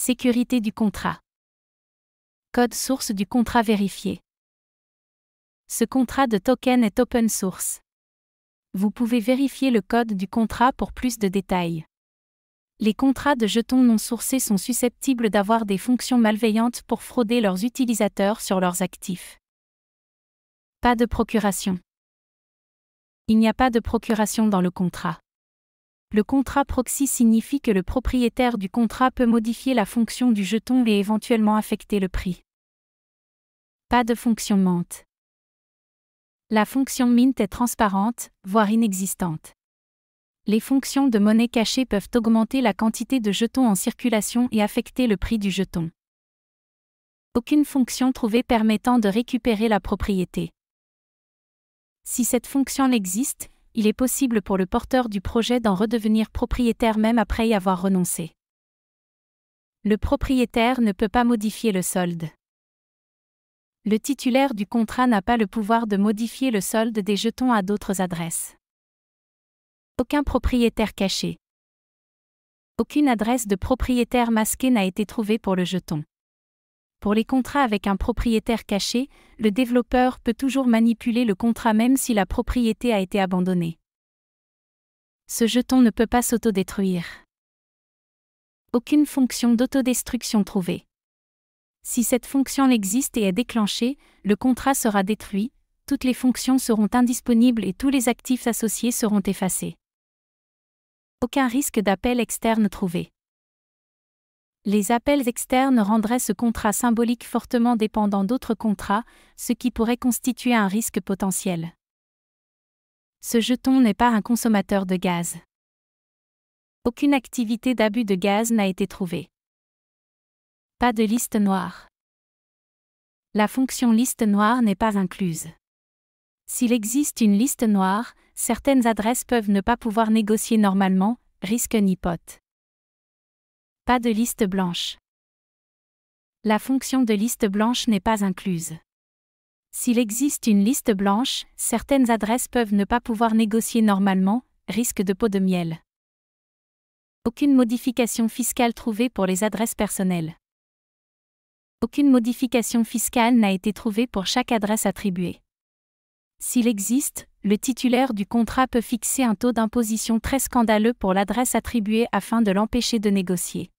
Sécurité du contrat. Code source du contrat vérifié. Ce contrat de token est open source. Vous pouvez vérifier le code du contrat pour plus de détails. Les contrats de jetons non sourcés sont susceptibles d'avoir des fonctions malveillantes pour frauder leurs utilisateurs sur leurs actifs. Pas de procuration. Il n'y a pas de procuration dans le contrat. Le contrat proxy signifie que le propriétaire du contrat peut modifier la fonction du jeton et éventuellement affecter le prix. Pas de fonction mint. La fonction mint est transparente, voire inexistante. Les fonctions de monnaie cachée peuvent augmenter la quantité de jetons en circulation et affecter le prix du jeton. Aucune fonction trouvée permettant de récupérer la propriété. Si cette fonction existe, il est possible pour le porteur du projet d'en redevenir propriétaire même après y avoir renoncé. Le propriétaire ne peut pas modifier le solde. Le titulaire du contrat n'a pas le pouvoir de modifier le solde des jetons à d'autres adresses. Aucun propriétaire caché. Aucune adresse de propriétaire masqué n'a été trouvée pour le jeton. Pour les contrats avec un propriétaire caché, le développeur peut toujours manipuler le contrat même si la propriété a été abandonnée. Ce jeton ne peut pas s'autodétruire. Aucune fonction d'autodestruction trouvée. Si cette fonction existe et est déclenchée, le contrat sera détruit, toutes les fonctions seront indisponibles et tous les actifs associés seront effacés. Aucun risque d'appel externe trouvé. Les appels externes rendraient ce contrat symbolique fortement dépendant d'autres contrats, ce qui pourrait constituer un risque potentiel. Ce jeton n'est pas un consommateur de gaz. Aucune activité d'abus de gaz n'a été trouvée. Pas de liste noire. La fonction liste noire n'est pas incluse. S'il existe une liste noire, certaines adresses peuvent ne pas pouvoir négocier normalement, risque nipote. Pas de liste blanche. La fonction de liste blanche n'est pas incluse. S'il existe une liste blanche, certaines adresses peuvent ne pas pouvoir négocier normalement, risque de pot de miel. Aucune modification fiscale trouvée pour les adresses personnelles. Aucune modification fiscale n'a été trouvée pour chaque adresse attribuée. S'il existe, le titulaire du contrat peut fixer un taux d'imposition très scandaleux pour l'adresse attribuée afin de l'empêcher de négocier.